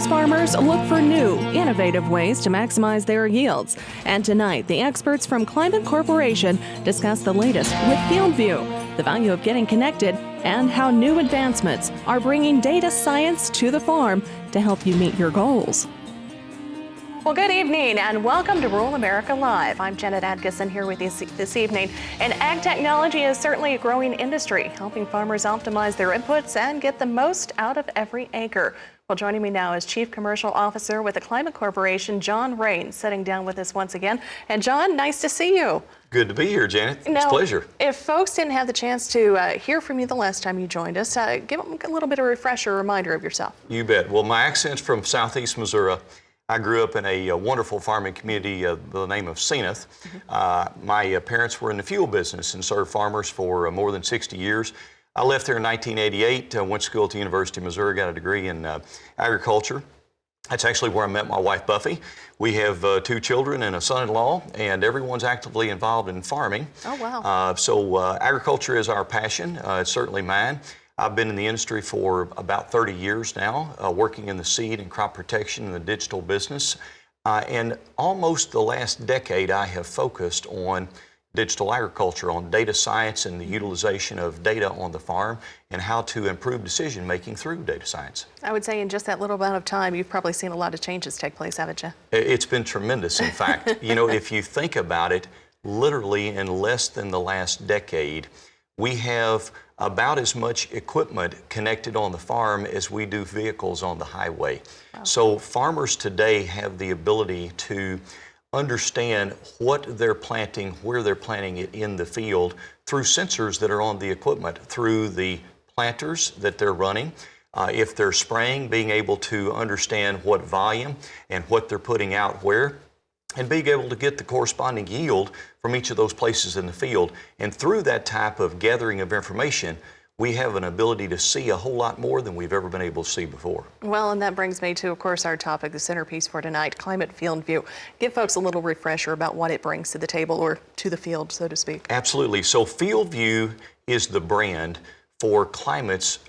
farmers look for new, innovative ways to maximize their yields. And tonight, the experts from Climate Corporation discuss the latest with FieldView, the value of getting connected, and how new advancements are bringing data science to the farm to help you meet your goals. Well, good evening and welcome to Rural America Live. I'm Janet Adkisson here with you this evening. And ag technology is certainly a growing industry, helping farmers optimize their inputs and get the most out of every acre. Well, joining me now is Chief Commercial Officer with the Climate Corporation, John Rain, sitting down with us once again. And John, nice to see you. Good to be here, Janet. Now, it's a pleasure. If folks didn't have the chance to hear from you the last time you joined us, give them a little bit of a refresher, reminder of yourself. You bet. Well, my accent's from southeast Missouri. I grew up in a wonderful farming community by the name of Zenith. My parents were in the fuel business and served farmers for more than 60 years. I left there in 1988, went to school at the University of Missouri, got a degree in agriculture. That's actually where I met my wife, Buffy. We have 2 children and a son-in-law, and everyone's actively involved in farming. Oh, wow. So agriculture is our passion. It's certainly mine. I've been in the industry for about 30 years now, working in the seed and crop protection and the digital business. And almost the last decade, I have focused on digital agriculture, on data science and the utilization of data on the farm and how to improve decision making through data science. I would say in just that little amount of time, you've probably seen a lot of changes take place, haven't you? It's been tremendous, in fact. You know, if you think about it, literally in less than the last decade, we have about as much equipment connected on the farm as we do vehicles on the highway. Wow. So farmers today have the ability to understand what they're planting, where they're planting it in the field through sensors that are on the equipment, through the planters that they're running. If they're spraying, being able to understand what volume and what they're putting out where, and being able to get the corresponding yield from each of those places in the field. And through that type of gathering of information, we have an ability to see a whole lot more than we've ever been able to see before. Well, and that brings me to, of course, our topic, the centerpiece for tonight, Climate FieldView. Give folks a little refresher about what it brings to the table or to the field, so to speak. Absolutely. So FieldView is the brand for Climate's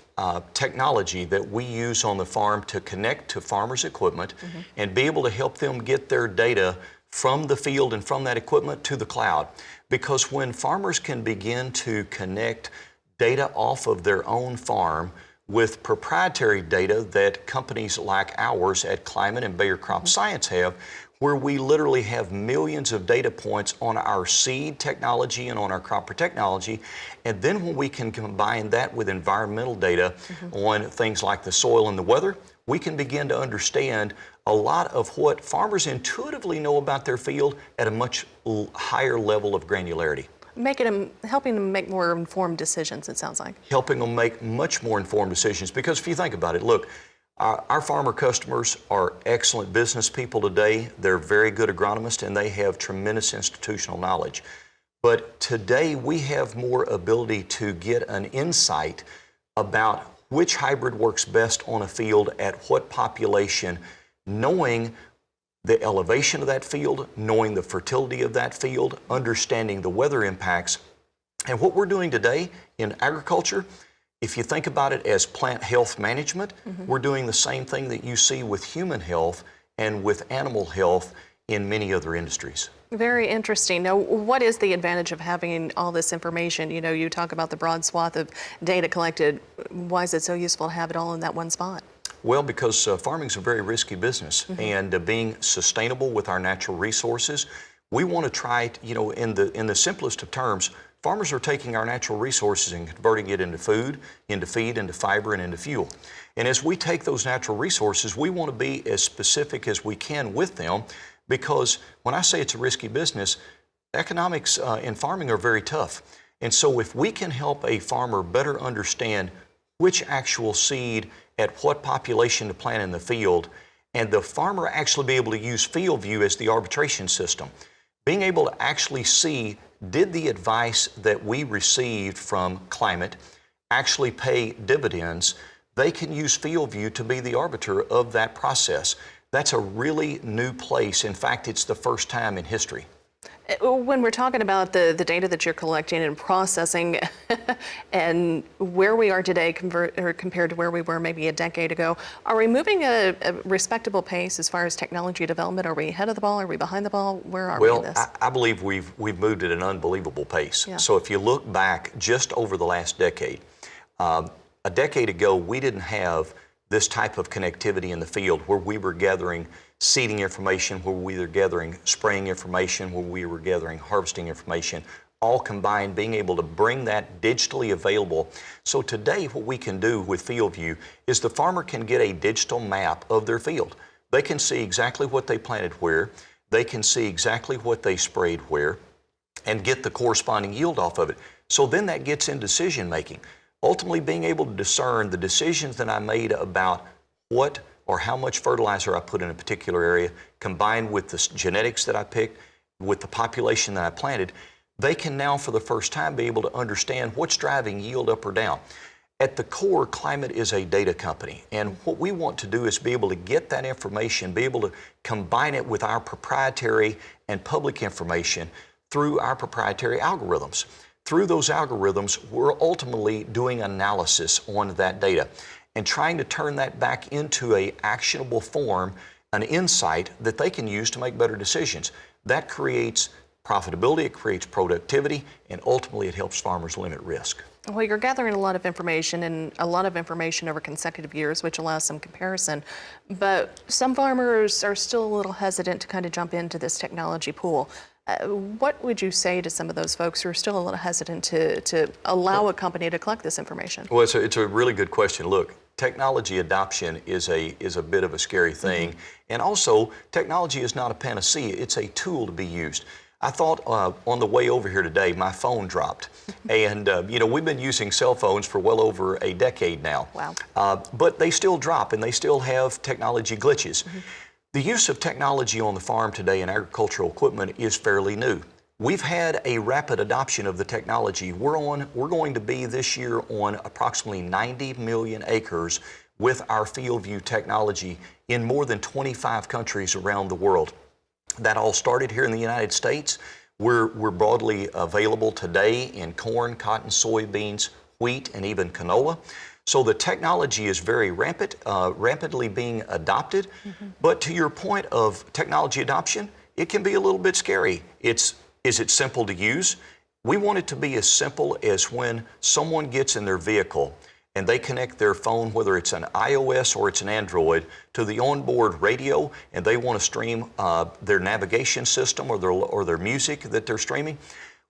technology that we use on the farm to connect to farmers' equipment and be able to help them get their data from the field and from that equipment to the cloud. Because when farmers can begin to connect data off of their own farm with proprietary data that companies like ours at Climate and Bayer Crop Science have, where we literally have millions of data points on our seed technology and on our crop technology. And then when we can combine that with environmental data on things like the soil and the weather, we can begin to understand a lot of what farmers intuitively know about their field at a much higher level of granularity. Helping them make more informed decisions, it sounds like. Helping them make much more informed decisions, because if you think about it, look, our farmer customers are excellent business people today. They're very good agronomists and they have tremendous institutional knowledge. But today we have more ability to get an insight about which hybrid works best on a field at what population, knowing the elevation of that field, knowing the fertility of that field, understanding the weather impacts. And what we're doing today in agriculture, if you think about it as plant health management, we're doing the same thing that you see with human health and with animal health in many other industries. Very interesting. Now, what is the advantage of having all this information? You know, you talk about the broad swath of data collected. Why is it so useful to have it all in that one spot? Well, because farming is a very risky business, and being sustainable with our natural resources, we want to try, you know, in the simplest of terms, farmers are taking our natural resources and converting it into food, into feed, into fiber, and into fuel. And as we take those natural resources, we want to be as specific as we can with them, because when I say it's a risky business, economics in farming are very tough. And so if we can help a farmer better understand which actual seed at what population to plant in the field, and the farmer actually be able to use FieldView as the arbitration system, being able to actually see, did the advice that we received from Climate actually pay dividends, they can use FieldView to be the arbiter of that process. That's a really new place. In fact, it's the first time in history. When we're talking about the data that you're collecting and processing and where we are today compared to where we were maybe a decade ago, are we moving at a respectable pace as far as technology development? Are we ahead of the ball? Are we behind the ball? Where are we in this? I believe we've moved at an unbelievable pace. Yeah. So if you look back just over the last decade, a decade ago, we didn't have this type of connectivity in the field where we were gathering seeding information, where we were gathering spraying information, where we were gathering harvesting information, all combined, being able to bring that digitally available. So today, what we can do with FieldView is the farmer can get a digital map of their field. They can see exactly what they planted where, they can see exactly what they sprayed where, and get the corresponding yield off of it. So then that gets in decision making. Ultimately, being able to discern the decisions that I made about what or how much fertilizer I put in a particular area, combined with the genetics that I picked, with the population that I planted, they can now for the first time be able to understand what's driving yield up or down. At the core, Climate is a data company, and what we want to do is be able to get that information, be able to combine it with our proprietary and public information through our proprietary algorithms. Through those algorithms, we're ultimately doing analysis on that data and trying to turn that back into an actionable form, an insight that they can use to make better decisions. That creates profitability, it creates productivity, and ultimately it helps farmers limit risk. Well, you're gathering a lot of information and a lot of information over consecutive years, which allows some comparison. But some farmers are still a little hesitant to kind of jump into this technology pool. What would you say to some of those folks who are still a little hesitant to allow a company to collect this information? Well, it's a really good question. Look, technology adoption is a bit of a scary thing. Mm-hmm. And also, technology is not a panacea. It's a tool to be used. I thought on the way over here today, my phone dropped. And, we've been using cell phones for well over a decade now. Wow. But they still drop and they still have technology glitches. Mm-hmm. The use of technology on the farm today in agricultural equipment is fairly new. We've had a rapid adoption of the technology. We're going to be this year on approximately 90 million acres with our FieldView technology in more than 25 countries around the world. That all started here in the United States. We're broadly available today in corn, cotton, soybeans, wheat, and even canola. So the technology is very rapidly being adopted. Mm-hmm. But to your point of technology adoption, it can be a little bit scary. Is it simple to use? We want it to be as simple as when someone gets in their vehicle and they connect their phone, whether it's an iOS or it's an Android, to the onboard radio, and they want to stream their navigation system or their music that they're streaming.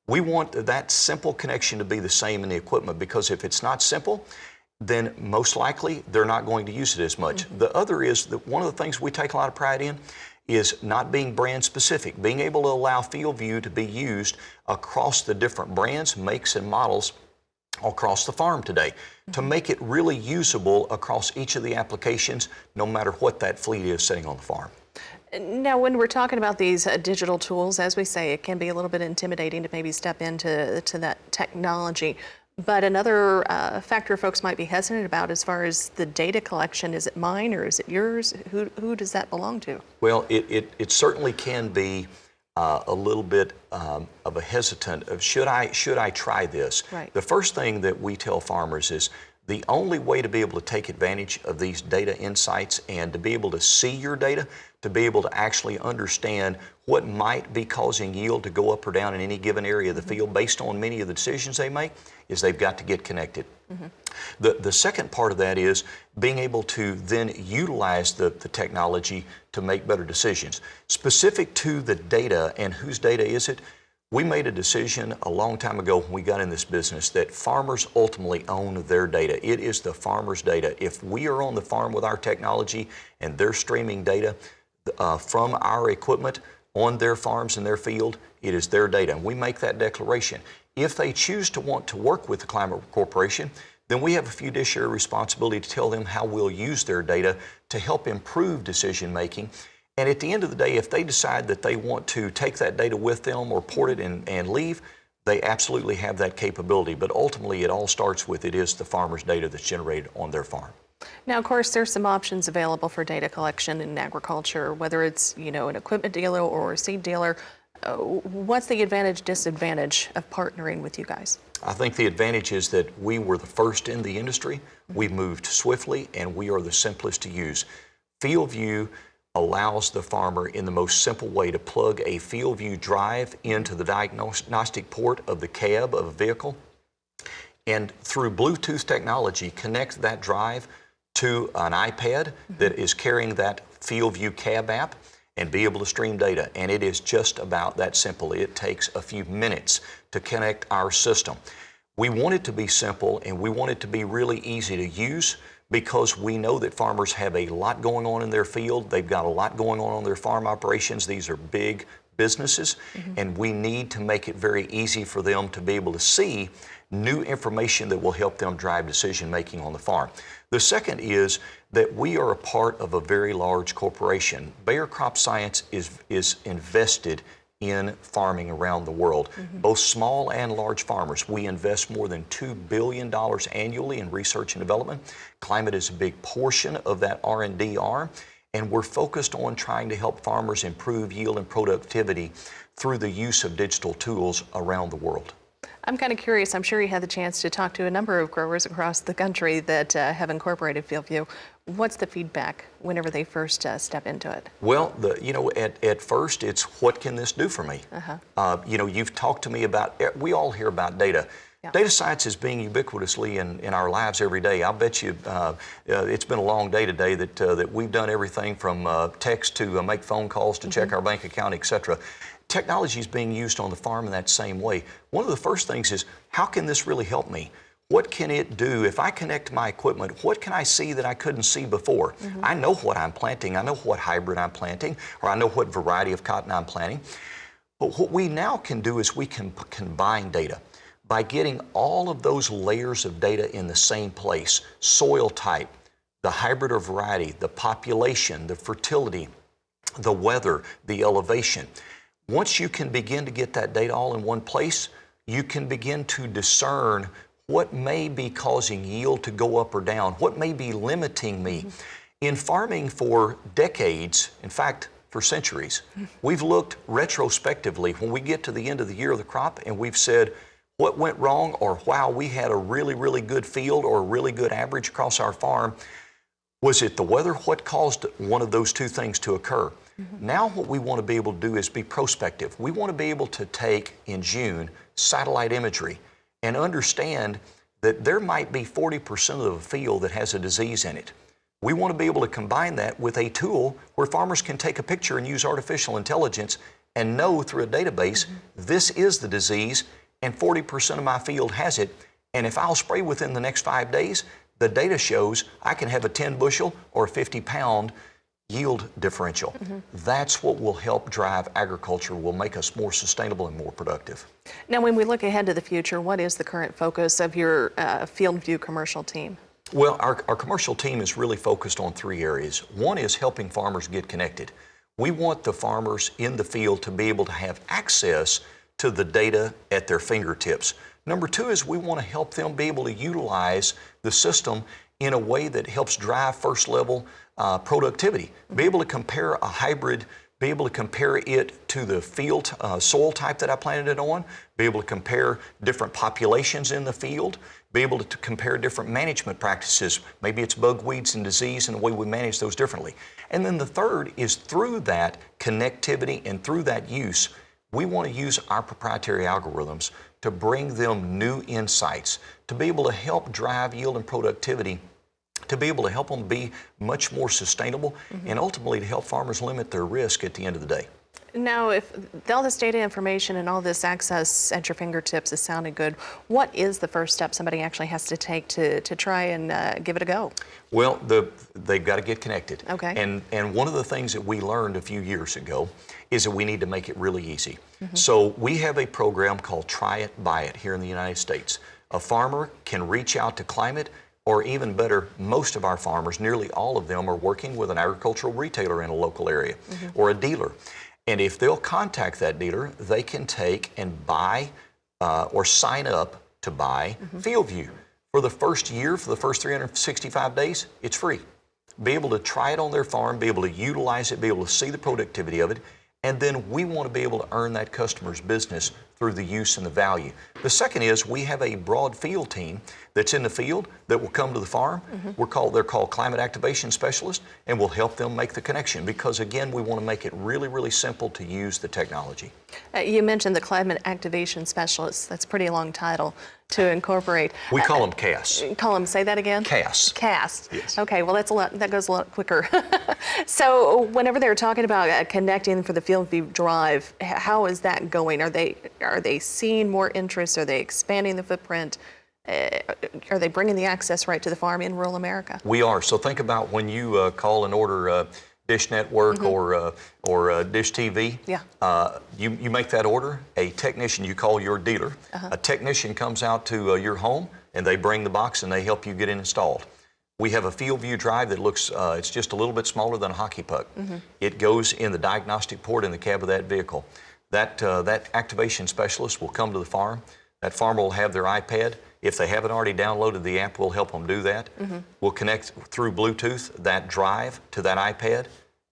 We want that simple connection to be the same in the equipment, because if it's not simple, then most likely they're not going to use it as much. Mm-hmm. The other is that one of the things we take a lot of pride in is not being brand specific, being able to allow FieldView to be used across the different brands, makes, and models across the farm today, mm-hmm. to make it really usable across each of the applications, no matter what that fleet is sitting on the farm. Now, when we're talking about these digital tools, as we say, it can be a little bit intimidating to maybe step into that technology. But another factor folks might be hesitant about as far as the data collection, is it mine or is it yours? Who does that belong to? Well, it certainly can be a little bit of a hesitant of should I try this? Right. The first thing that we tell farmers is the only way to be able to take advantage of these data insights and to be able to see your data, to be able to actually understand what might be causing yield to go up or down in any given area of the mm-hmm. field based on many of the decisions they make, is they've got to get connected. Mm-hmm. The second part of that is being able to then utilize the technology to make better decisions. Specific to the data and whose data is it, we made a decision a long time ago when we got in this business that farmers ultimately own their data. It is the farmer's data. If we are on the farm with our technology and they're streaming data from our equipment on their farms and their field, it is their data. And we make that declaration. If they choose to want to work with the Climate Corporation, then we have a fiduciary responsibility to tell them how we'll use their data to help improve decision making. And at the end of the day, if they decide that they want to take that data with them or port it and leave, they absolutely have that capability. But ultimately, it all starts with it is the farmer's data that's generated on their farm. Now, of course, there's some options available for data collection in agriculture, whether it's, an equipment dealer or a seed dealer. What's the advantage, disadvantage of partnering with you guys? I think the advantage is that we were the first in the industry. We moved swiftly, and we are the simplest to use. FieldView allows the farmer in the most simple way to plug a FieldView drive into the diagnostic port of the cab of a vehicle, and through Bluetooth technology connect that drive to an iPad that is carrying that FieldView cab app and be able to stream data. And it is just about that simple. It takes a few minutes to connect our system. We want it to be simple, and we want it to be really easy to use, because we know that farmers have a lot going on in their field. They've got a lot going on their farm operations. These are big businesses, and we need to make it very easy for them to be able to see new information that will help them drive decision making on the farm. The second is that we are a part of a very large corporation. Bayer Crop Science is invested in farming around the world, both small and large farmers. We invest more than $2 billion annually in research and development. Climate is a big portion of that R&D arm, and we're focused on trying to help farmers improve yield and productivity through the use of digital tools around the world. I'm kind of curious. I'm sure you had the chance to talk to a number of growers across the country that have incorporated FieldView. What's the feedback whenever they first step into it? Well, at first it's, what can this do for me? You've talked to me about, we all hear about data. Yeah. Data science is being ubiquitously in our lives every day. I'll bet you it's been a long day today that we've done everything from text to make phone calls to check our bank account, etc. Technology is being used on the farm in that same way. One of the first things is, how can this really help me? What can it do? If I connect my equipment, what can I see that I couldn't see before? I know what I'm planting. I know what hybrid I'm planting, or I know what variety of cotton I'm planting. But what we now can do is we can combine data by getting all of those layers of data in the same place: soil type, the hybrid or variety, the population, the fertility, the weather, the elevation. Once you can begin to get that data all in one place, you can begin to discern what may be causing yield to go up or down, what may be limiting me. In farming for decades, in fact, for centuries, we've looked retrospectively when we get to the end of the year of the crop, and we've said, what went wrong, or wow, we had a really, really good field or a really good average across our farm. Was it the weather? What caused one of those two things to occur? Now what we want to be able to do is be prospective. We want to be able to take, in June, satellite imagery and understand that there might be 40% of the field that has a disease in it. We want to be able to combine that with a tool where farmers can take a picture and use artificial intelligence and know through a database, this is the disease and 40% of my field has it. And if I'll spray within the next 5 days, the data shows I can have a 10 bushel or a 50-pound yield differential. That's what will help drive agriculture, will make us more sustainable and more productive. Now, when we look ahead to the future, what is the current focus of your FieldView commercial team? Well, our commercial team is really focused on 3 areas. One is helping farmers get connected. We want the farmers in the field to be able to have access to the data at their fingertips. Number 2 is we want to help them be able to utilize the system in a way that helps drive first level productivity. Be able to compare a hybrid, be able to compare it to the field soil type that I planted it on, be able to compare different populations in the field, be able to compare different management practices. Maybe it's bug, weeds, and disease, and the way we manage those differently. And then the third is, through that connectivity and through that use, we want to use our proprietary algorithms to bring them new insights, to be able to help drive yield and productivity, to be able to help them be much more sustainable, and ultimately to help farmers limit their risk at the end of the day. Now, if all this data information and all this access at your fingertips is sounding good, what is the first step somebody actually has to take to try and give it a go? Well, they've got to get connected. Okay. And one of the things that we learned a few years ago is that we need to make it really easy. So we have a program called Try It, Buy It here in the United States. A farmer can reach out to Climate, or even better, most of our farmers, nearly all of them, are working with an agricultural retailer in a local area or a dealer. And if they'll contact that dealer, they can take and buy or sign up to buy FieldView. For the first year, for the first 365 days, it's free. Be able to try it on their farm, be able to utilize it, be able to see the productivity of it. And then we want to be able to earn that customer's business through the use and the value. The second is we have a broad field team that's in the field that will come to the farm. They're called climate activation specialists, and we'll help them make the connection because, again, we want to make it really, really simple to use the technology. You mentioned the climate activation specialists. That's a pretty long title to incorporate. We call them CAS. Call them, say that again? CAS. CAS. Yes. Okay, well that goes a lot quicker. So whenever they're talking about connecting for the FieldView Drive, how is that going? Are they seeing more interest? Are they expanding the footprint? Are they bringing the access right to the farm in rural America? We are. So think about when you call and order Dish Network or Dish TV. Yeah. You make that order. A technician, you call your dealer. A technician comes out to your home and they bring the box and they help you get it installed. We have a FieldView Drive that looks, it's just a little bit smaller than a hockey puck. It goes in the diagnostic port in the cab of that vehicle. That activation specialist will come to the farm. That farmer will have their iPad. If they haven't already downloaded the app, we'll help them do that. We'll connect through Bluetooth that drive to that iPad,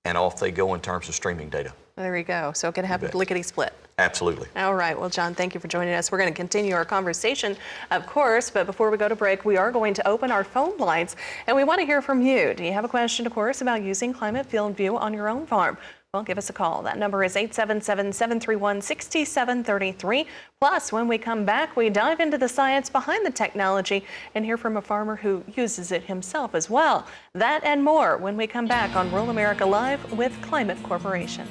and off they go in terms of streaming data. There we go. So it can happen lickety-split. Absolutely. All right. Well, John, thank you for joining us. We're going to continue our conversation, of course, but before we go to break, we are going to open our phone lines, and we want to hear from you. Do you have a question, of course, about using Climate FieldView on your own farm? Well, give us a call. That number is 877-731-6733. Plus, when we come back, we dive into the science behind the technology and hear from a farmer who uses it himself as well. That and more when we come back on Rural America Live with Climate Corporation.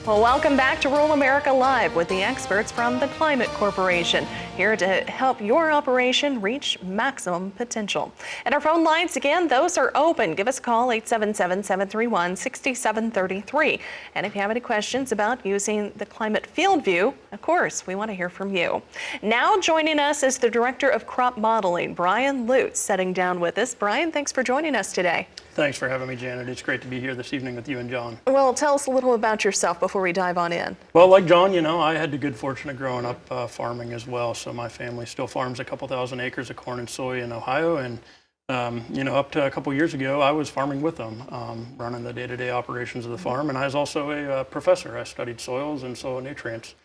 Well, welcome back to Rural America Live with the experts from the Climate Corporation, here to help your operation reach maximum potential. And our phone lines, again, those are open. Give us a call, 877-731-6733. And if you have any questions about using the Climate FieldView, of course, we want to hear from you. Now joining us is the Director of Crop Modeling, Brian Lutz, sitting down with us. Brian, thanks for joining us today. Thanks for having me, Janet. It's great to be here this evening with you and John. Well, tell us a little about yourself before we dive on in. Well, like John, I had the good fortune of growing up farming as well. So my family still farms a couple thousand acres of corn and soy in Ohio. And, up to a couple years ago, I was farming with them, running the day-to-day operations of the farm. And I was also a professor. I studied soils and soil nutrients.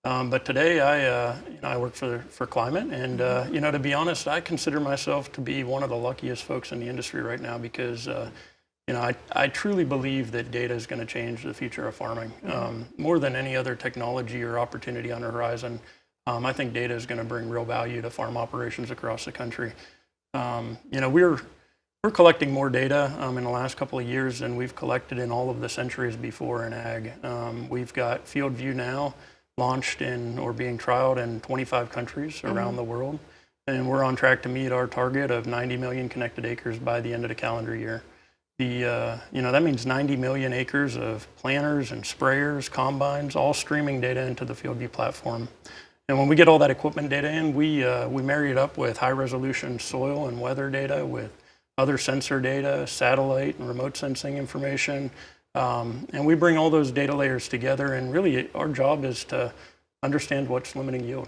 But today I work for Climate, and to be honest, I consider myself to be one of the luckiest folks in the industry right now because I truly believe that data is going to change the future of farming more than any other technology or opportunity on the horizon. I think data is going to bring real value to farm operations across the country. We're collecting more data in the last couple of years than we've collected in all of the centuries before in ag. We've got FieldView now launched or being trialed in 25 countries around the world. And we're on track to meet our target of 90 million connected acres by the end of the calendar year. That means 90 million acres of planters and sprayers, combines, all streaming data into the FieldView platform. And when we get all that equipment data in, we marry it up with high resolution soil and weather data, with other sensor data, satellite and remote sensing information. And we bring all those data layers together, and really our job is to understand what's limiting yield.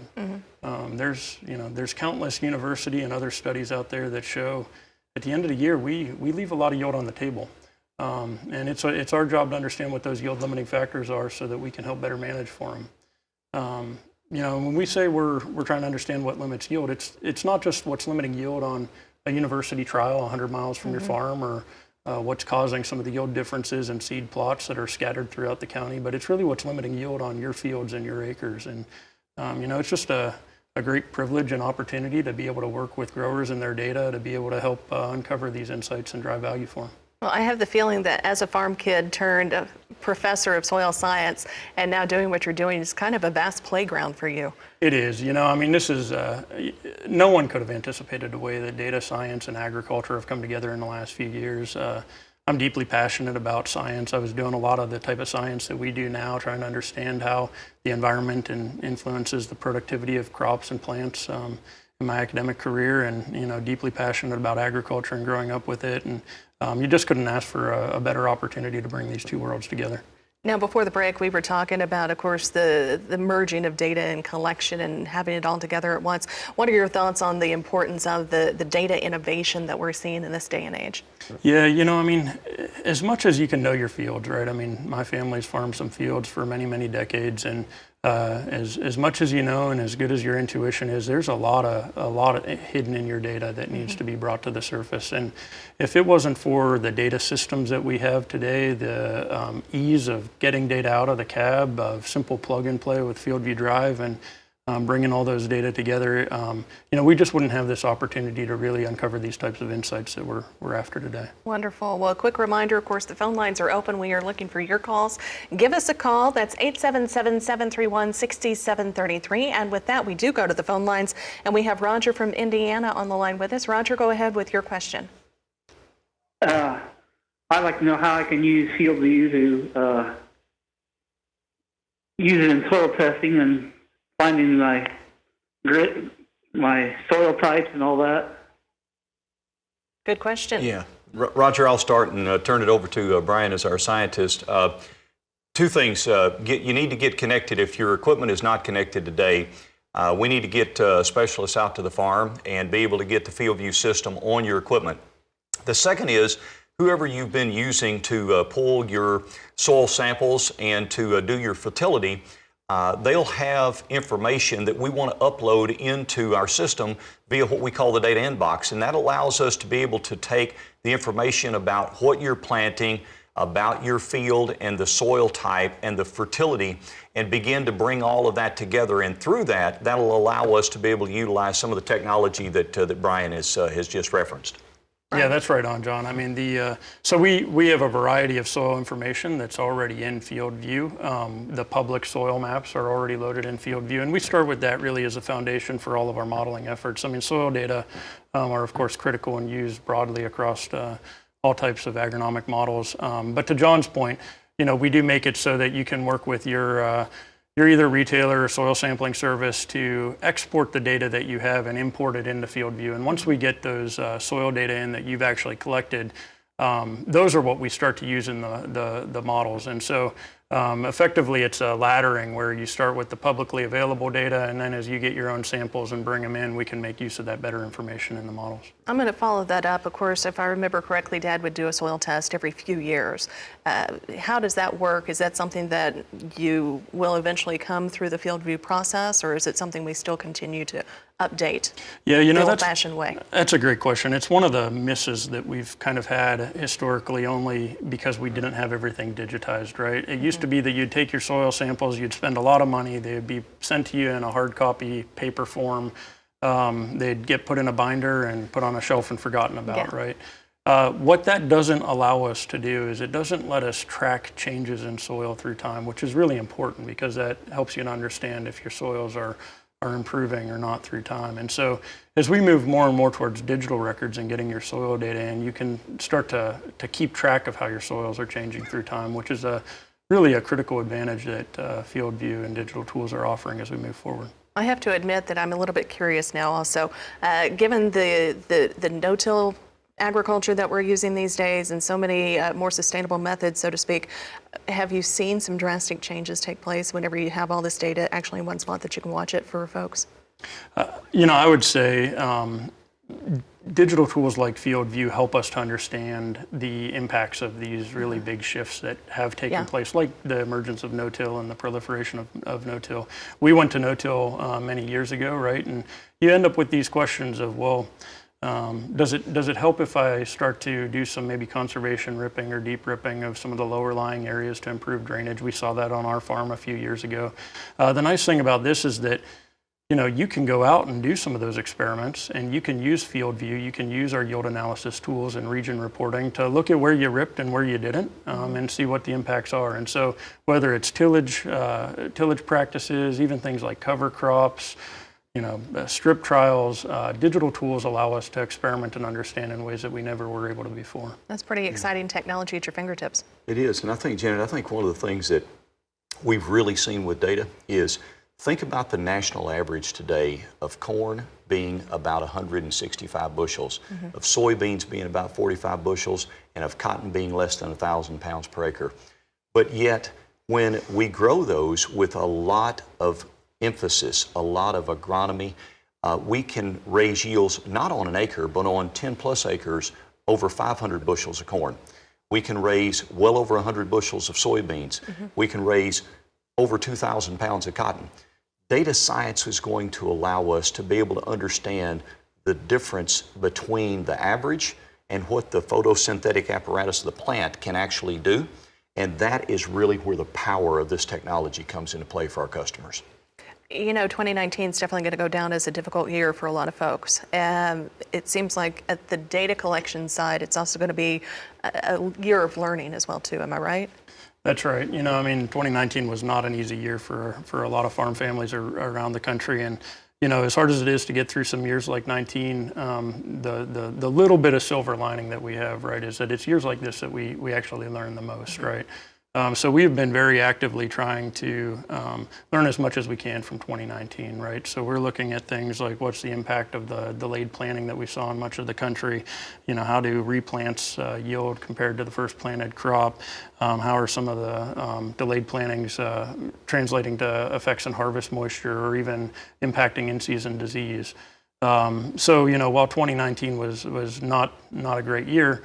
There's countless university and other studies out there that show at the end of the year we leave a lot of yield on the table, and it's our job to understand what those yield limiting factors are so that we can help better manage for them. When we say we're trying to understand what limits yield, it's not just what's limiting yield on a university trial 100 miles from your farm, or what's causing some of the yield differences in seed plots that are scattered throughout the county, but it's really what's limiting yield on your fields and your acres. And, it's just a great privilege and opportunity to be able to work with growers and their data to be able to help uncover these insights and drive value for them. Well, I have the feeling that as a farm kid turned a professor of soil science and now doing what you're doing is kind of a vast playground for you. It is. This is, no one could have anticipated the way that data science and agriculture have come together in the last few years. I'm deeply passionate about science. I was doing a lot of the type of science that we do now, trying to understand how the environment influences the productivity of crops and plants in my academic career, and deeply passionate about agriculture and growing up with it. And you just couldn't ask for a better opportunity to bring these two worlds together. Now, before the break, we were talking about, of course, the merging of data and collection and having it all together at once. What are your thoughts on the importance of the data innovation that we're seeing in this day and age? Yeah, you know, I mean, as much as you can know your fields, right? I mean, my family's farmed some fields for many, many decades, and as much as you know and as good as your intuition is, there's a lot of hidden in your data that needs to be brought to the surface. And if it wasn't for the data systems that we have today, the ease of getting data out of the cab, of simple plug and play with FieldView Drive, and bringing all those data together, you know, we just wouldn't have this opportunity to really uncover these types of insights that we're after today. Wonderful. Well, a quick reminder, of course, the phone lines are open. We are looking for your calls. Give us a call. That's 877-731-6733. And with that, we do go to the phone lines. And we have Roger from Indiana on the line with us. Roger, go ahead with your question. I'd like to know how I can use FieldView to use it in soil testing and finding my grit, my soil types, and all that. Good question. Yeah. Roger, I'll start and turn it over to Brian as our scientist. Two things. You need to get connected. If your equipment is not connected today, we need to get specialists out to the farm and be able to get the FieldView system on your equipment. The second is whoever you've been using to pull your soil samples and to do your fertility, they'll have information that we want to upload into our system via what we call the data inbox. And that allows us to be able to take the information about what you're planting, about your field and the soil type and the fertility, and begin to bring all of that together. And through that, that'll allow us to be able to utilize some of the technology that Brian has just referenced. Yeah, that's right on, John. I mean, so we have a variety of soil information that's already in FieldView. The public soil maps are already loaded in FieldView, and we start with that really as a foundation for all of our modeling efforts. I mean, soil data are, of course, critical and used broadly across all types of agronomic models. But to John's point, you know, we do make it so that you can work with your either retailer or soil sampling service to export the data that you have and import it into FieldView. And once we get those soil data in that you've actually collected, those are what we start to use in the models. And so effectively it's a laddering where you start with the publicly available data, and then as you get your own samples and bring them in, we can make use of that better information in the models. I'm going to follow that up. Of course, if I remember correctly, Dad would do a soil test every few years. How does that work? Is that something that you will eventually come through the FieldView process, or is it something we still continue to update? Yeah, you know, the old-fashioned way. That's a great question. It's one of the misses that we've kind of had historically, only because we didn't have everything digitized, right? It used to be that you'd take your soil samples, you'd spend a lot of money, they'd be sent to you in a hard copy paper form. They'd get put in a binder and put on a shelf and forgotten about, right? What that doesn't allow us to do is it doesn't let us track changes in soil through time, which is really important because that helps you to understand if your soils are improving or not through time. And so as we move more and more towards digital records and getting your soil data in, you can start to keep track of how your soils are changing through time, which is really a critical advantage that FieldView and digital tools are offering as we move forward. I have to admit that I'm a little bit curious now also. Given the no-till agriculture that we're using these days and so many more sustainable methods, so to speak, have you seen some drastic changes take place whenever you have all this data actually in one spot that you can watch it for folks? You know, I would say digital tools like FieldView help us to understand the impacts of these really big shifts that have taken place, like the emergence of no-till and the proliferation of no-till. We went to no-till many years ago, right? And you end up with these questions of, well, does it help if I start to do some maybe conservation ripping or deep ripping of some of the lower lying areas to improve drainage? We saw that on our farm a few years ago. The nice thing about this is that, you know, you can go out and do some of those experiments, and you can use FieldView, you can use our yield analysis tools and region reporting to look at where you ripped and where you didn't, and see what the impacts are. And so whether it's tillage practices, even things like cover crops, you know, strip trials, digital tools allow us to experiment and understand in ways that we never were able to before. That's pretty exciting technology at your fingertips. It is, and I think, Janet, one of the things that we've really seen with data is think about the national average today of corn being about 165 bushels, of soybeans being about 45 bushels, and of cotton being less than 1,000 pounds per acre. But yet, when we grow those with a lot of emphasis, a lot of agronomy, we can raise yields not on an acre, but on 10 plus acres, over 500 bushels of corn. We can raise well over 100 bushels of soybeans. We can raise over 2,000 pounds of cotton. Data science is going to allow us to be able to understand the difference between the average and what the photosynthetic apparatus of the plant can actually do. And that is really where the power of this technology comes into play for our customers. You know, 2019 is definitely going to go down as a difficult year for a lot of folks. It seems like at the data collection side, it's also going to be a year of learning as well, too. Am I right? That's right. You know, I mean, 2019 was not an easy year for a lot of farm families around the country. And, you know, as hard as it is to get through some years like 19, the little bit of silver lining that we have, right, is that it's years like this that we actually learn the most, right? So we have been very actively trying to learn as much as we can from 2019, right? So we're looking at things like what's the impact of the delayed planting that we saw in much of the country, you know, how do replants yield compared to the first planted crop, how are some of the delayed plantings translating to effects in harvest moisture or even impacting in-season disease. So, you know, while 2019 was not a great year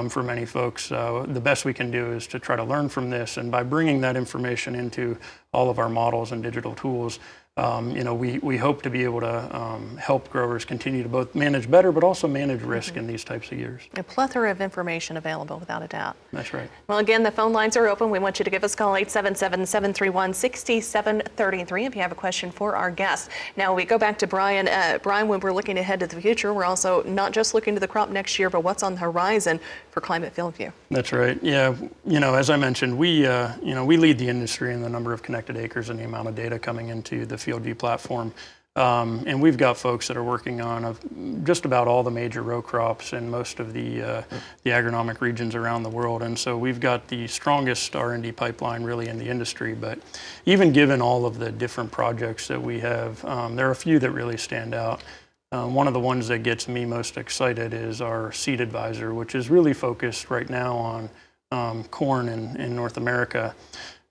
for many folks, the best we can do is to try to learn from this. And by bringing that information into all of our models and digital tools, you know, we hope to be able to help growers continue to both manage better, but also manage risk in these types of years. A plethora of information available, without a doubt. That's right. Well, again, the phone lines are open. We want you to give us a call, 877-731-6733, if you have a question for our guest. Now, we go back to Brian. Brian, when we're looking ahead to the future, we're also not just looking to the crop next year, but what's on the horizon for Climate FieldView. That's right. Yeah. You know, as I mentioned, we lead the industry in the number of connected acres and the amount of data coming into the FieldView platform. And we've got folks that are working on just about all the major row crops in most of the agronomic regions around the world. And so we've got the strongest R&D pipeline really in the industry. But even given all of the different projects that we have, there are a few that really stand out. One of the ones that gets me most excited is our Seed Advisor, which is really focused right now on corn in North America.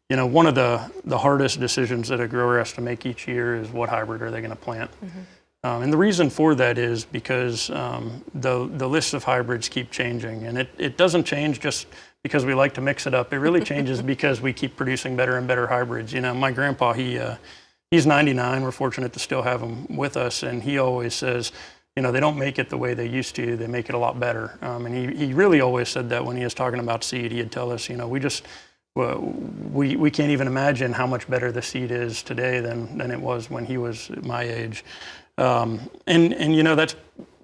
You know, one of the hardest decisions that a grower has to make each year is what hybrid are they going to plant. And the reason for that is because the lists of hybrids keep changing. And it doesn't change just because we like to mix it up. It really changes because we keep producing better and better hybrids. You know, my grandpa, he's 99. We're fortunate to still have him with us. And he always says, you know, they don't make it the way they used to. They make it a lot better. And he really always said that when he was talking about seed. He'd tell us, you know, we can't even imagine how much better the seed is today than it was when he was my age. And you know, that's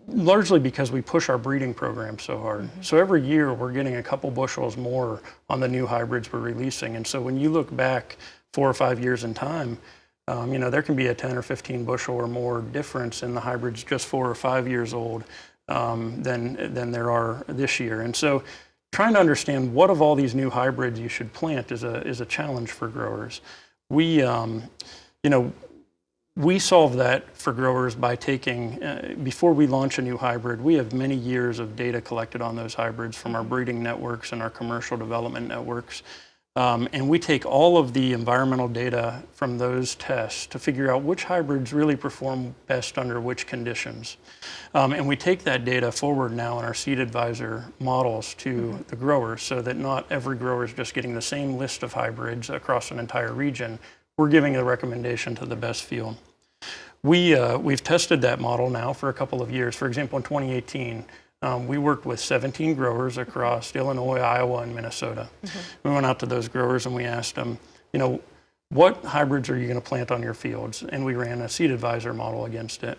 largely because we push our breeding program so hard. So every year we're getting a couple bushels more on the new hybrids we're releasing. And so when you look back 4 or 5 years in time, you know, there can be a 10 or 15 bushel or more difference in the hybrids just 4 or 5 years old than there are this year. And so trying to understand what of all these new hybrids you should plant is a challenge for growers. We solve that for growers by taking, before we launch a new hybrid, we have many years of data collected on those hybrids from our breeding networks and our commercial development networks. And we take all of the environmental data from those tests to figure out which hybrids really perform best under which conditions. And we take that data forward now in our Seed Advisor models to the growers so that not every grower is just getting the same list of hybrids across an entire region. We're giving a recommendation to the best field. We've tested that model now for a couple of years. For example, in 2018, we worked with 17 growers across Illinois, Iowa, and Minnesota. We went out to those growers and we asked them, you know, what hybrids are you going to plant on your fields? And we ran a Seed Advisor model against it.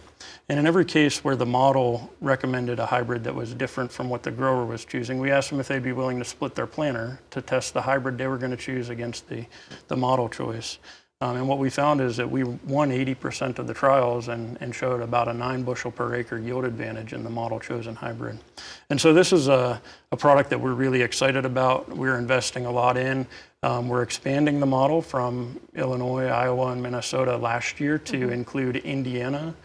And in every case where the model recommended a hybrid that was different from what the grower was choosing, we asked them if they'd be willing to split their planter to test the hybrid they were going to choose against the model choice. And what we found is that we won 80% of the trials and showed about a 9 bushel per acre yield advantage in the model chosen hybrid. And so this is a product that we're really excited about. We're investing a lot in. We're expanding the model from Illinois, Iowa, and Minnesota last year to include Indiana,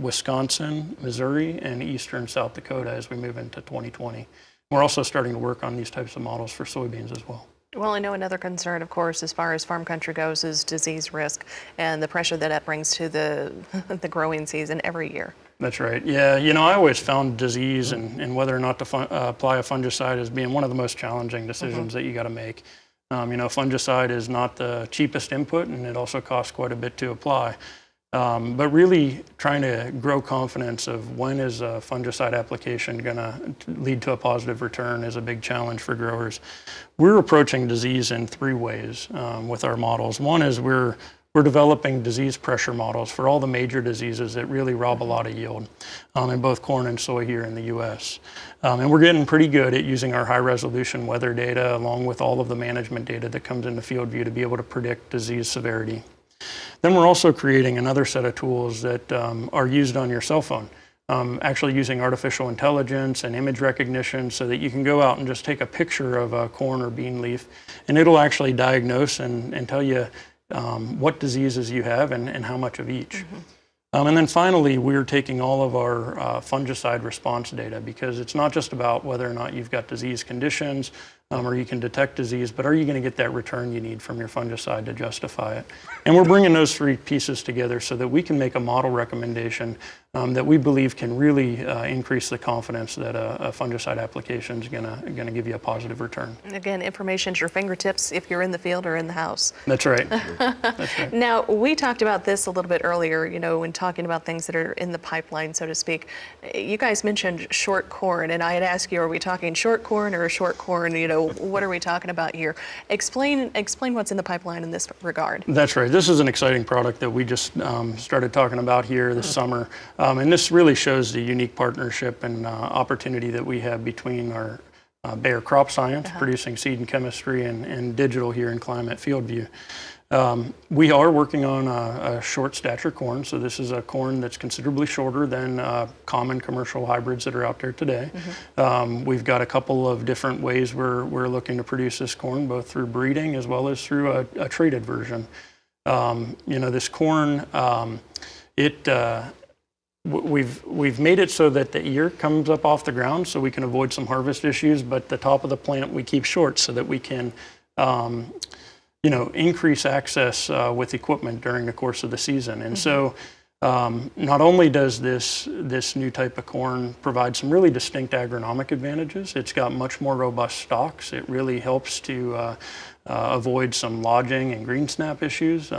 Wisconsin, Missouri, and eastern South Dakota as we move into 2020. We're also starting to work on these types of models for soybeans as well. Well, I know another concern, of course, as far as farm country goes, is disease risk and the pressure that that brings to the the growing season every year. That's right. Yeah, I always found disease and whether or not to apply a fungicide as being one of the most challenging decisions that you got to make. Fungicide is not the cheapest input, and it also costs quite a bit to apply. But really trying to grow confidence of when is a fungicide application going to lead to a positive return is a big challenge for growers. We're approaching disease in three ways with our models. One is we're developing disease pressure models for all the major diseases that really rob a lot of yield in both corn and soy here in the U.S. And we're getting pretty good at using our high resolution weather data along with all of the management data that comes into FieldView to be able to predict disease severity. Then we're also creating another set of tools that are used on your cell phone, actually using artificial intelligence and image recognition so that you can go out and just take a picture of a corn or bean leaf, and it'll actually diagnose and tell you what diseases you have and how much of each. And then finally, we're taking all of our fungicide response data, because it's not just about whether or not you've got disease conditions or you can detect disease, but are you going to get that return you need from your fungicide to justify it? And we're bringing those three pieces together so that we can make a model recommendation that we believe can really increase the confidence that a fungicide application is going to give you a positive return. Again, information at your fingertips if you're in the field or in the house. That's right. That's right. Now, we talked about this a little bit earlier, when talking about things that are in the pipeline, so to speak. You guys mentioned short corn, and I had asked you, are we talking short corn or short corn? What are we talking about here? Explain what's in the pipeline in this regard. That's right. This is an exciting product that we just started talking about here this summer. And this really shows the unique partnership and opportunity that we have between our Bayer Crop Science, producing seed and chemistry, and digital here in Climate FieldView. We are working on a short stature corn, so this is a corn that's considerably shorter than common commercial hybrids that are out there today. We've got a couple of different ways we're looking to produce this corn, both through breeding as well as through a traded version. This corn, we've made it so that the ear comes up off the ground so we can avoid some harvest issues, but the top of the plant we keep short so that we can increase access with equipment during the course of the season. And so not only does this new type of corn provide some really distinct agronomic advantages, it's got much more robust stalks. It really helps to avoid some lodging and green snap issues.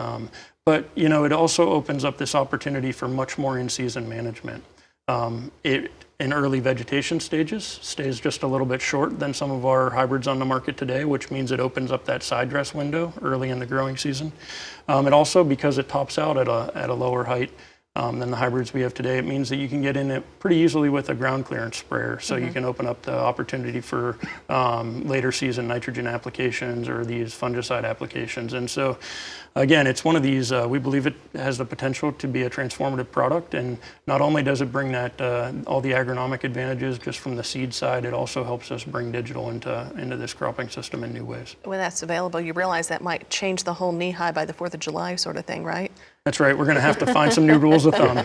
But it also opens up this opportunity for much more in-season management. It, in early vegetation stages, stays just a little bit short than some of our hybrids on the market today, which means it opens up that side dress window early in the growing season. It also, because it tops out at a lower height than the hybrids we have today, it means that you can get in it pretty easily with a ground clearance sprayer. So you can open up the opportunity for later season nitrogen applications or these fungicide applications. And so, again, it's one of these, we believe it has the potential to be a transformative product. And not only does it bring that all the agronomic advantages just from the seed side, it also helps us bring digital into this cropping system in new ways. When that's available, you realize that might change the whole knee-high by the 4th of July sort of thing, right? That's right. We're going to have to find some new rules of thumb.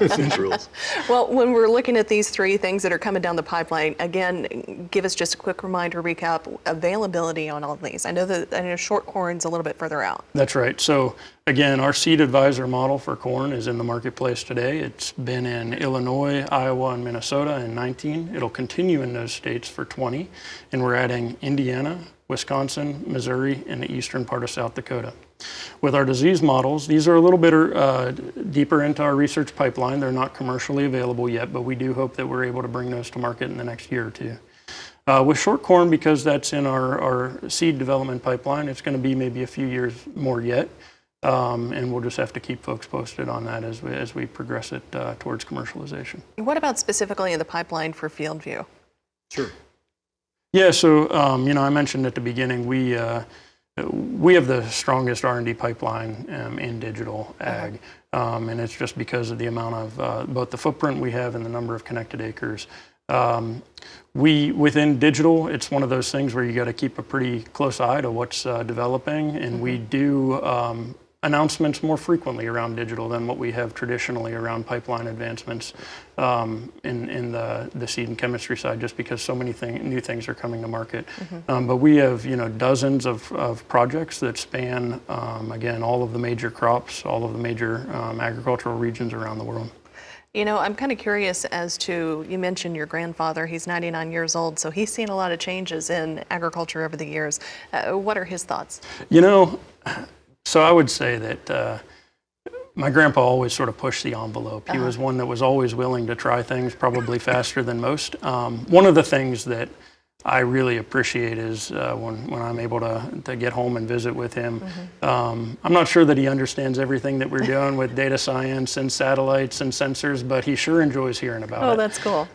Well, when we're looking at these three things that are coming down the pipeline, again, give us just a quick reminder, recap, availability on all of these. I know short corn's a little bit further out. That's right. So again, our seed advisor model for corn is in the marketplace today. It's been in Illinois, Iowa, and Minnesota in 19. It'll continue in those states for 20. And we're adding Indiana, Wisconsin, Missouri, and the eastern part of South Dakota. With our disease models, these are a little bit deeper into our research pipeline. They're not commercially available yet, but we do hope that we're able to bring those to market in the next year or two. With short corn, because that's in our seed development pipeline, it's going to be maybe a few years more yet, and we'll just have to keep folks posted on that as we progress it towards commercialization. What about specifically in the pipeline for FieldView? Sure. Yeah, so I mentioned at the beginning, we have the strongest R&D pipeline in digital ag, and it's just because of the amount of both the footprint we have and the number of connected acres. Within digital, it's one of those things where you got to keep a pretty close eye to what's developing, and we do announcements more frequently around digital than what we have traditionally around pipeline advancements in the seed and chemistry side, just because so many new things are coming to market. But we have dozens of projects that span again all of the major crops, all of the major agricultural regions around the world. I'm kind of curious as to, you mentioned your grandfather, he's 99 years old, so he's seen a lot of changes in agriculture over the years. What are his thoughts? So I would say that my grandpa always sort of pushed the envelope. He was one that was always willing to try things probably faster than most. One of the things that I really appreciate is when I'm able to get home and visit with him. I'm not sure that he understands everything that we're doing with data science and satellites and sensors, but he sure enjoys hearing about it. Oh, that's cool.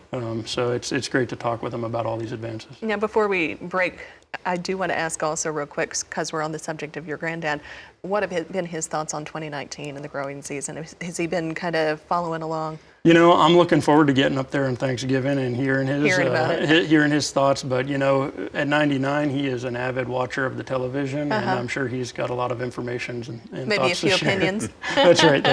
So it's great to talk with him about all these advances. Now, before we break, I do want to ask also real quick, because we're on the subject of your granddad, what have been his thoughts on 2019 and the growing season? Has he been kind of following along? I'm looking forward to getting up there on Thanksgiving and hearing his thoughts. But at 99, he is an avid watcher of the television, and I'm sure he's got a lot of information and maybe thoughts a few to share. opinions. That's right.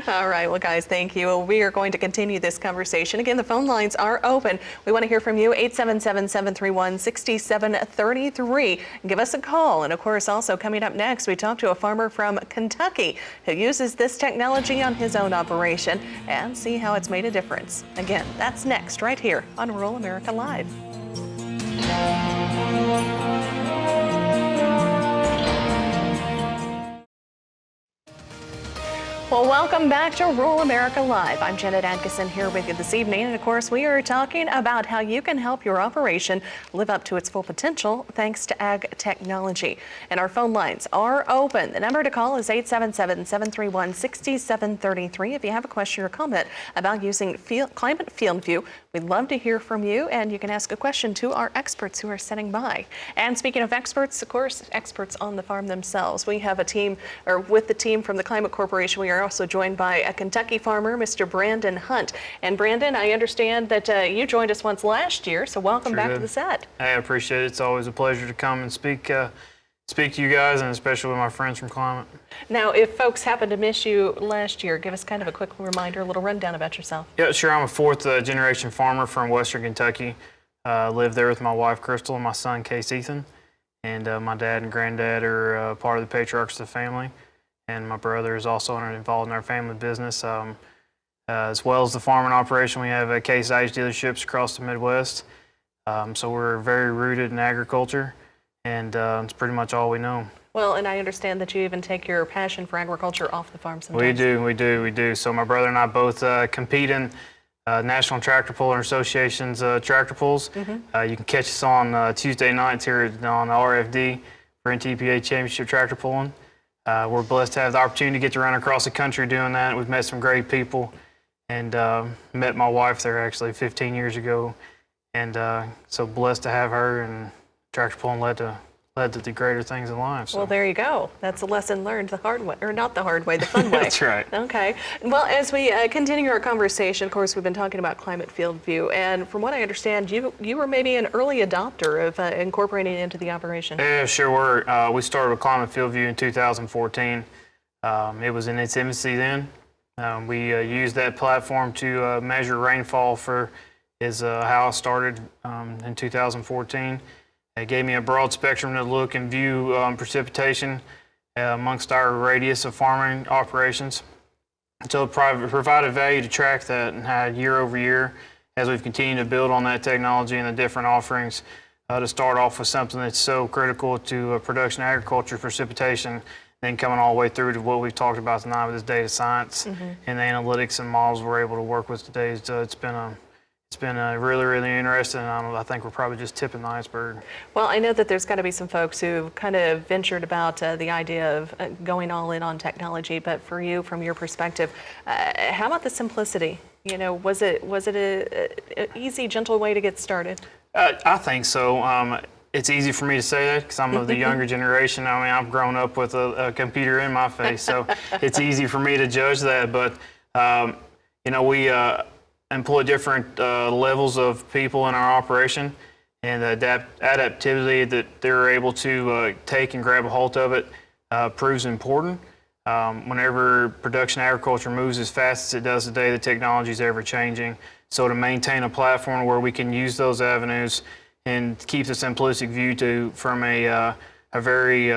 All right, well, guys, thank you. Well, we are going to continue this conversation. Again, the phone lines are open. We want to hear from you. 877-731-6733. Give us a call. And of course, also coming up next, we talk to a farmer from Kentucky who uses this technology on his own operation and see how it's made a difference. Again, that's next right here on Rural America Live. Well, welcome back to Rural America Live. I'm Janet Atkinson here with you this evening. And of course, we are talking about how you can help your operation live up to its full potential thanks to ag technology. And our phone lines are open. The number to call is 877-731-6733. If you have a question or comment about using Climate FieldView, we'd love to hear from you, and you can ask a question to our experts who are sitting by. And speaking of experts, of course, experts on the farm themselves. We have a team, or with the team from the Climate Corporation, we are also joined by a Kentucky farmer, Mr. Brandon Hunt. And Brandon, I understand that you joined us once last year, so welcome back to the set. Hey, I appreciate it. It's always a pleasure to come and speak to you guys, and especially with my friends from Climate. Now, if folks happen to miss you last year, give us kind of a quick reminder, a little rundown about yourself. Yeah, sure. I'm a fourth generation farmer from Western Kentucky. Live there with my wife, Crystal, and my son, Case Ethan. And my dad and granddad are part of the patriarchs of the family. And my brother is also involved in our family business. As well as the farming operation, we have Case IH dealerships across the Midwest. So we're very rooted in agriculture, and it's pretty much all we know. Well, and I understand that you even take your passion for agriculture off the farm sometimes. We do. So my brother and I both compete in National Tractor Puller Association's tractor pulls. You can catch us on Tuesday nights here on RFD for NTPA Championship Tractor Pulling. We're blessed to have the opportunity to get to run across the country doing that. We've met some great people, and met my wife there actually 15 years ago, and so blessed to have her, and tractor pulling led to the greater things in life. So. Well, there you go. That's a lesson learned the hard way, or not the hard way, the fun way. That's right. Okay. Well, as we continue our conversation, of course, we've been talking about Climate FieldView, and from what I understand, you were maybe an early adopter of incorporating it into the operation. Yeah, sure were. We started with Climate FieldView in 2014. It was in its infancy then. We used that platform to measure rainfall is how I started in 2014. It gave me a broad spectrum to look and view precipitation amongst our radius of farming operations. So it provided value to track that, and had year over year, as we've continued to build on that technology and the different offerings, to start off with something that's so critical to production agriculture, precipitation, then coming all the way through to what we've talked about tonight with this data science and the analytics and models we're able to work with today. So it's been really, really interesting, and I think we're probably just tipping the iceberg. Well, I know that there's got to be some folks who kind of ventured about the idea of going all in on technology, but for you, from your perspective, how about the simplicity? Was it a easy, gentle way to get started? I think so. It's easy for me to say that because I'm of the younger generation. I mean, I've grown up with a computer in my face, so it's easy for me to judge that. But we employ different levels of people in our operation, and adaptivity that they're able to take and grab a hold of it proves important. Whenever production agriculture moves as fast as it does today, the technology is ever changing. So to maintain a platform where we can use those avenues and keep the simplistic view from a very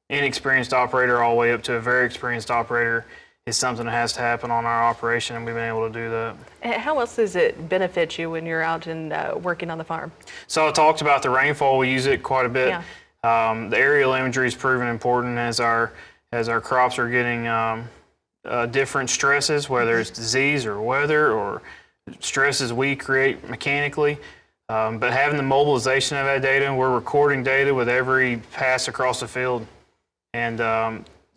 inexperienced operator all the way up to a very experienced operator is something that has to happen on our operation, and we've been able to do that. And how else does it benefit you when you're out and working on the farm? So I talked about the rainfall. We use it quite a bit. Yeah. The aerial imagery is proven important as our crops are getting different stresses, whether it's disease or weather or stresses we create mechanically. But having the mobilization of that data, we're recording data with every pass across the field. And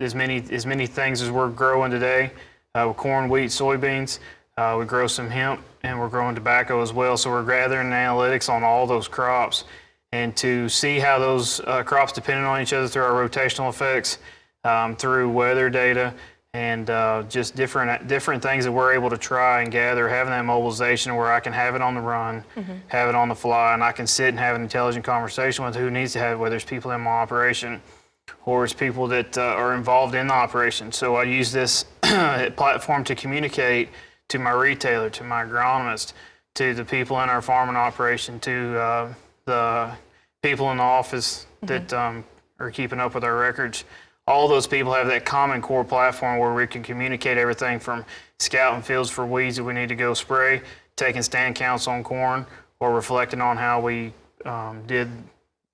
as many things as we're growing today, with corn, wheat, soybeans, we grow some hemp, and we're growing tobacco as well. So we're gathering analytics on all those crops. And to see how those crops depended on each other through our rotational effects, through weather data, and just different things that we're able to try and gather, having that mobilization where I can have it on the run, have it on the fly, and I can sit and have an intelligent conversation with who needs to have it, whether it's people in my operation or it's people that are involved in the operation. So I use this platform to communicate to my retailer, to my agronomist, to the people in our farming operation, to the people in the office that are keeping up with our records. All those people have that common core platform where we can communicate everything from scouting fields for weeds that we need to go spray, taking stand counts on corn, or reflecting on how we did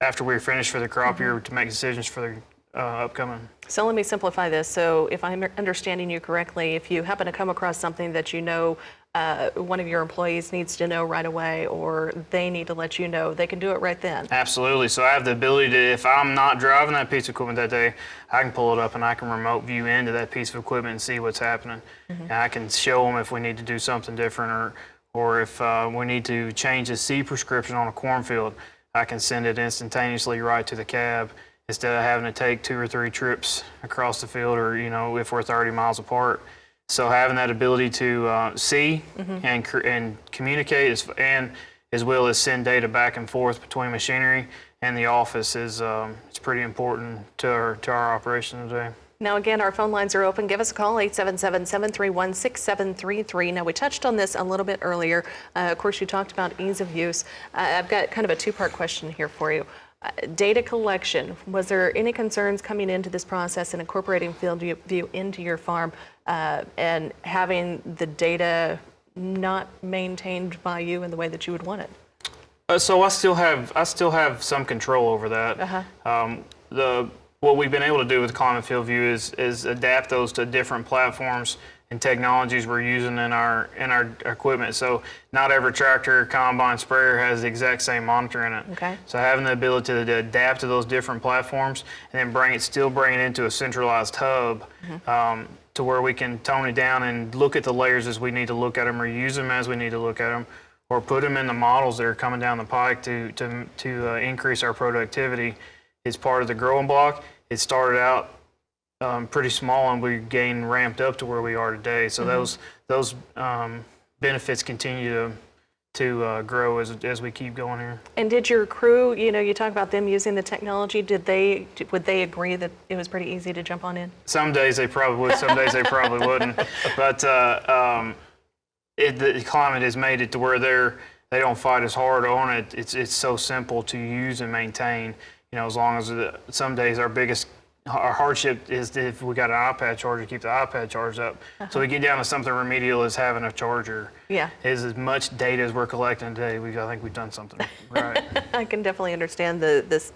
after we were finished for the crop year to make decisions for the upcoming. So let me simplify this. So if I'm understanding you correctly, if you happen to come across something that you know one of your employees needs to know right away, or they need to let you know, they can do it right then. Absolutely. So I have the ability to, if I'm not driving that piece of equipment that day, I can pull it up and I can remote view into that piece of equipment and see what's happening. And I can show them if we need to do something different, or if we need to change a seed prescription on a cornfield, I can send it instantaneously right to the cab instead of having to take 2 or 3 trips across the field, or if we're 30 miles apart. So having that ability to see and communicate, and as well as send data back and forth between machinery and the office is it's pretty important to our operation today. Now again, our phone lines are open. Give us a call, 877-731-6733. Now we touched on this a little bit earlier. Of course, you talked about ease of use. I've got kind of a 2-part question here for you. Data collection, was there any concerns coming into this process and incorporating FieldView into your farm and having the data not maintained by you in the way that you would want it? So I still have some control over that. What we've been able to do with Climate FieldView is adapt those to different platforms and technologies we're using in our equipment. So not every tractor, combine, sprayer has the exact same monitor in it. Okay. So having the ability to adapt to those different platforms and then still bring it into a centralized hub to where we can tone it down and look at the layers as we need to look at them, or use them as we need to look at them, or put them in the models that are coming down the pike to increase our productivity is part of the growing block. It started out pretty small, and we gained ramped up to where we are today. So those benefits continue to grow as we keep going here. And did your crew, you talk about them using the technology, would they agree that it was pretty easy to jump on in? Some days they probably would, some days they probably wouldn't. But the climate has made it to where they don't fight as hard on it. It's so simple to use and maintain. As long as some days our hardship is if we got an iPad charger, keep the iPad charged up. So we get down to something remedial as having a charger. Yeah. Is as much data as we're collecting today. I think we've done something right. I can definitely understand the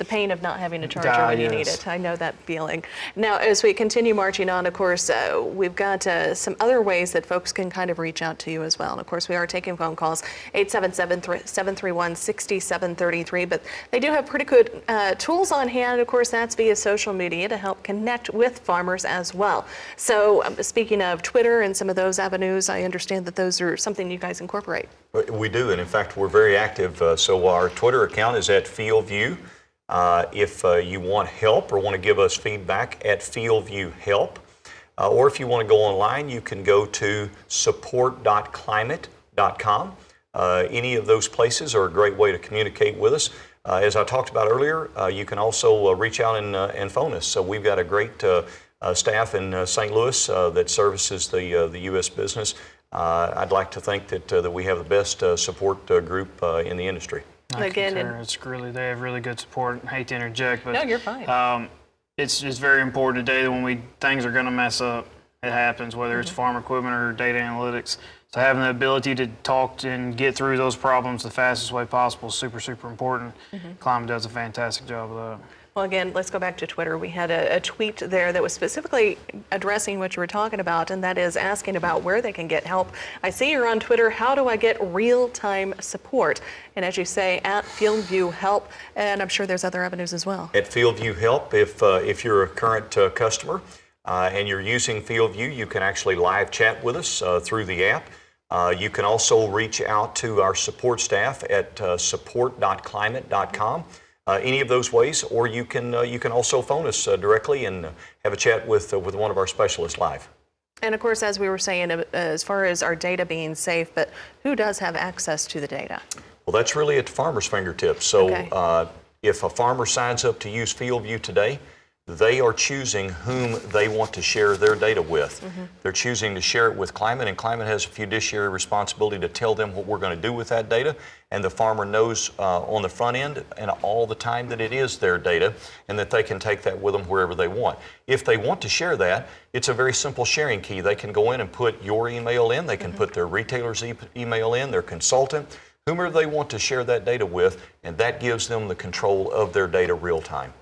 pain of not having a charger when you need it. I know that feeling. Now, as we continue marching on, of course, we've got some other ways that folks can kind of reach out to you as well. And of course, we are taking phone calls, 877-731-6733. But they do have pretty good tools on hand. Of course, that's via social media to help connect with farmers as well. So speaking of Twitter and some of those avenues, I understand that those are something you guys incorporate. We do, and in fact, we're very active. So our Twitter account is at FieldView. If you want help or want to give us feedback, at FieldView Help. Or if you want to go online, you can go to support.climate.com. Any of those places are a great way to communicate with us. As I talked about earlier, you can also reach out and phone us. So we've got a great staff in St. Louis that services the U.S. business. I'd like to think that we have the best support group in the industry. Again, It's really, they have really good support. I hate to interject, but no, you're fine. it's very important today that when things are going to mess up, it happens, whether it's farm equipment or data analytics. So having the ability to talk and get through those problems the fastest way possible is super, super important. Climate does a fantastic job of that. Well, again, let's go back to Twitter. We had a tweet there that was specifically addressing what you were talking about, and that is asking about where they can get help. I see you're on Twitter. How do I get real-time support? And as you say, at FieldView Help, and I'm sure there's other avenues as well. At FieldView Help, if you're a current customer and you're using FieldView, you can actually live chat with us through the app. You can also reach out to our support staff at support.climate.com. Any of those ways, or you can also phone us directly and have a chat with one of our specialists live. And of course, as we were saying, as far as our data being safe, but who does have access to the data? Well, that's really at the farmer's fingertips. So if a farmer signs up to use FieldView today, they are choosing whom they want to share their data with. They're choosing to share it with Climate, and Climate has a fiduciary responsibility to tell them what we're going to do with that data, and the farmer knows on the front end and all the time that it is their data and that they can take that with them wherever they want. If they want to share that, it's a very simple sharing key. They can go in and put your email in, they can put their retailer's email in, their consultant, whomever they want to share that data with, and that gives them the control of their data real time.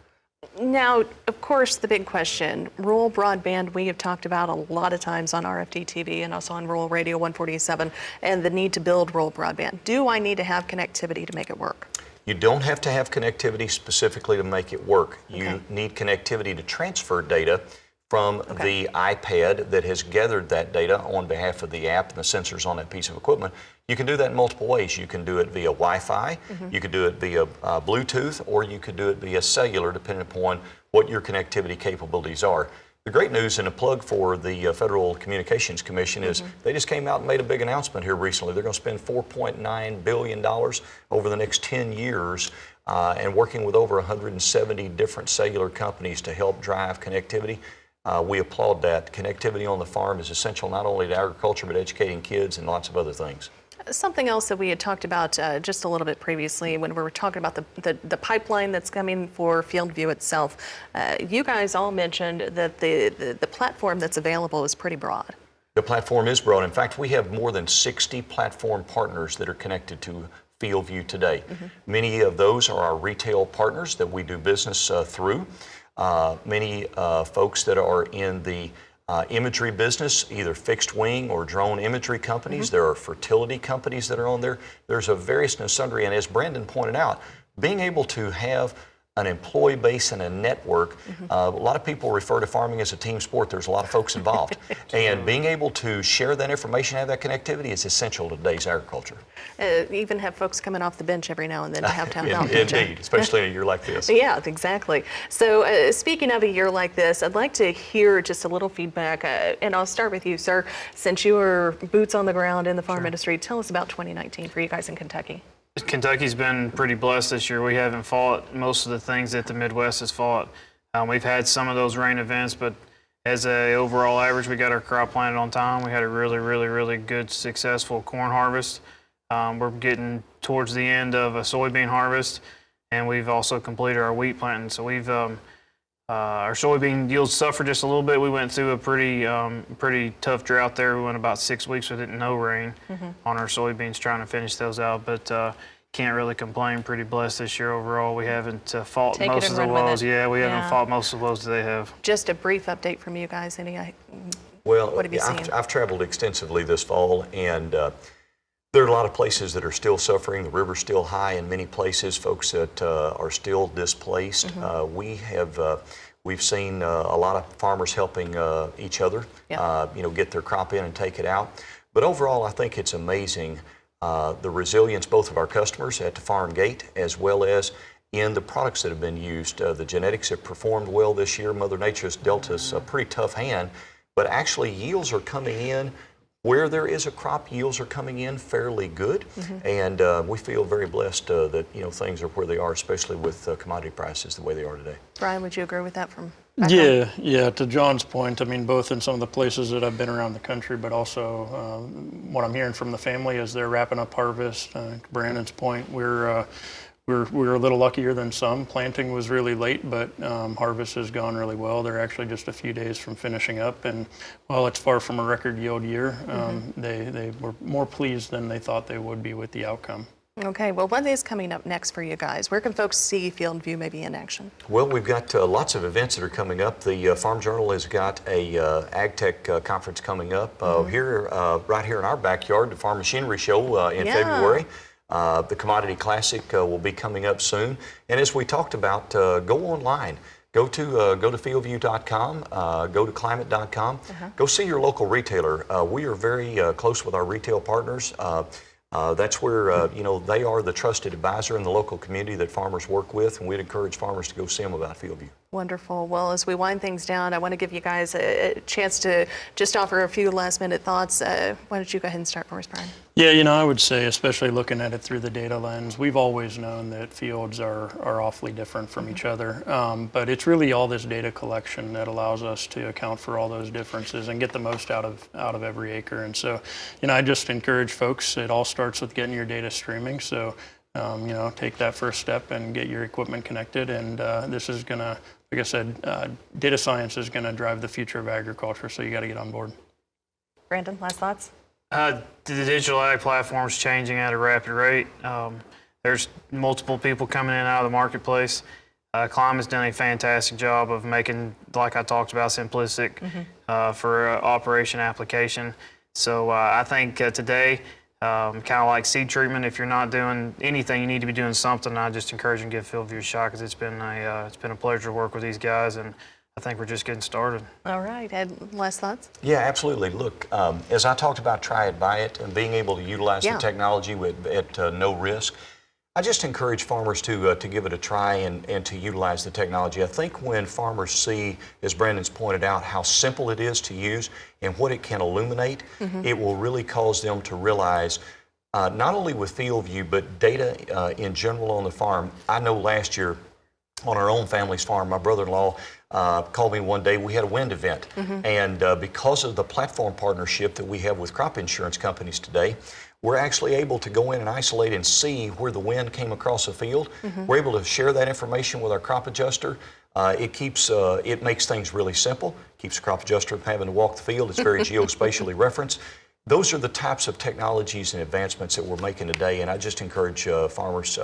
Now, of course, the big question, rural broadband, we have talked about a lot of times on RFDTV and also on Rural Radio 147, and the need to build rural broadband. Do I need to have connectivity to make it work? You don't have to have connectivity specifically to make it work. You need connectivity to transfer data from the iPad that has gathered that data on behalf of the app and the sensors on that piece of equipment. You can do that in multiple ways. You can do it via Wi-Fi, you could do it via Bluetooth, or you could do it via cellular, depending upon what your connectivity capabilities are. The great news and a plug for the Federal Communications Commission is they just came out and made a big announcement here recently. They're going to spend $4.9 billion over the next 10 years and working with over 170 different cellular companies to help drive connectivity. We applaud that. Connectivity on the farm is essential not only to agriculture, but educating kids and lots of other things. Something else that we had talked about just a little bit previously when we were talking about the pipeline that's coming for FieldView itself, you guys all mentioned that the platform that's available is pretty broad. The platform is broad. In fact, we have more than 60 platform partners that are connected to FieldView today. Many of those are our retail partners that we do business through. Many folks that are in the imagery business, either fixed wing or drone imagery companies. There are fertility companies that are on there. There's a various and sundry, and as Brandon pointed out, being able to have an employee base and a network. A lot of people refer to farming as a team sport. There's a lot of folks involved. And being able to share that information, have that connectivity is essential to today's agriculture. Even have folks coming off the bench every now and then to have time out. Indeed, especially in a year like this. Yeah, exactly. So speaking of a year like this, I'd like to hear just a little feedback, and I'll start with you, sir. Since you were boots on the ground in the farm industry, tell us about 2019 for you guys in Kentucky. Kentucky's been pretty blessed this year. We haven't fought most of the things that the Midwest has fought. We've had some of those rain events, but as a overall average, we got our crop planted on time. We had a really good, successful corn harvest. We're getting towards the end of a soybean harvest, and we've also completed our wheat planting. So we've our soybean yields suffered just a little bit. We went through a pretty tough drought there. We went about 6 weeks with no rain on our soybeans, trying to finish those out. But can't really complain. Pretty blessed this year overall. We haven't fought most of the woes. Yeah, we haven't fought most of the woes that they have. Just a brief update from you guys. Well, what have you seen? I've traveled extensively this fall, and there are a lot of places that are still suffering. The river's still high in many places. Folks that are still displaced. We've seen a lot of farmers helping each other, get their crop in and take it out. But overall, I think it's amazing the resilience both of our customers at the farm gate as well as in the products that have been used. The genetics have performed well this year. Mother Nature has dealt us a pretty tough hand, but actually yields are coming in. Where there is a crop, yields are coming in fairly good, and we feel very blessed that things are where they are, especially with commodity prices the way they are today. Brian, would you agree with that from Yeah. To John's point, I mean, both in some of the places that I've been around the country, but also what I'm hearing from the family is they're wrapping up harvest. To Brandon's point, we're a little luckier than some. Planting was really late, but harvest has gone really well. They're actually just a few days from finishing up, and while it's far from a record yield year, they were more pleased than they thought they would be with the outcome. Okay, well, what is coming up next for you guys? Where can folks see FieldView maybe in action? Well, we've got lots of events that are coming up. The Farm Journal has got a Ag Tech conference coming up here, right here in our backyard, the Farm Machinery Show in February. The Commodity Classic will be coming up soon. And as we talked about, go online. Go to FieldView.com, go to Climate.com, go see your local retailer. We are very close with our retail partners. That's where, they are the trusted advisor in the local community that farmers work with, and we'd encourage farmers to go see them about FieldView. Wonderful. Well, as we wind things down, I want to give you guys a chance to just offer a few last-minute thoughts. Why don't you go ahead and start for us, Brian? Yeah, I would say, especially looking at it through the data lens, we've always known that fields are awfully different from each other. But it's really all this data collection that allows us to account for all those differences and get the most out of every acre. And so, I just encourage folks, it all starts with getting your data streaming. So, take that first step and get your equipment connected. And this is going to, like I said, data science is going to drive the future of agriculture. So you got to get on board. Brandon, last thoughts? The digital ag platform's changing at a rapid rate. There's multiple people coming in and out of the marketplace. Climate's done a fantastic job of making, like I talked about, simplistic for operation application. So I think today, kind of like seed treatment, if you're not doing anything, you need to be doing something. I just encourage you to give FieldView a shot because it's been a pleasure to work with these guys, and I think we're just getting started. All right. Ed, last thoughts? Yeah, absolutely. Look, as I talked about try it, buy it, and being able to utilize the technology at no risk, I just encourage farmers to give it a try and to utilize the technology. I think when farmers see, as Brandon's pointed out, how simple it is to use and what it can illuminate, it will really cause them to realize, not only with FieldView, but data in general on the farm. I know last year on our own family's farm, my brother-in-law called me one day. We had a wind event, and because of the platform partnership that we have with crop insurance companies today, we're actually able to go in and isolate and see where the wind came across the field. We're able to share that information with our crop adjuster. It makes things really simple. Keeps the crop adjuster from having to walk the field. It's very geospatially referenced. Those are the types of technologies and advancements that we're making today, and I just encourage farmers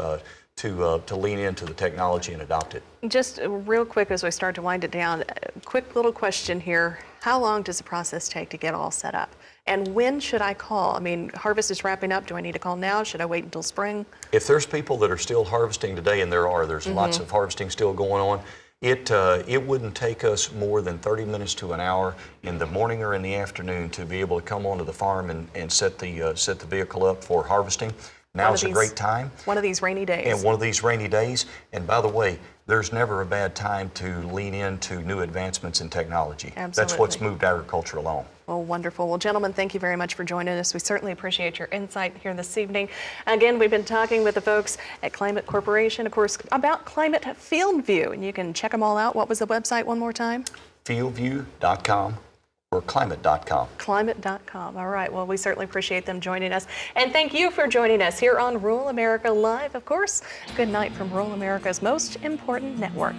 to lean into the technology and adopt it. Just real quick as we start to wind it down, a quick little question here. How long does the process take to get all set up? And when should I call? I mean, harvest is wrapping up. Do I need to call now? Should I wait until spring? If there's people that are still harvesting today, and there's lots of harvesting still going on, it wouldn't take us more than 30 minutes to an hour in the morning or in the afternoon to be able to come onto the farm and set the vehicle up for harvesting. Now's a great time. One of these rainy days. And one of these rainy days. And by the way, there's never a bad time to lean into new advancements in technology. Absolutely. That's what's moved agriculture along. Well, wonderful. Well, gentlemen, thank you very much for joining us. We certainly appreciate your insight here this evening. Again, we've been talking with the folks at Climate Corporation, of course, about Climate FieldView. And you can check them all out. What was the website one more time? FieldView.com. or Climate.com. Climate.com. All right. Well, we certainly appreciate them joining us. And thank you for joining us here on Rural America Live, of course. Good night from Rural America's most important network.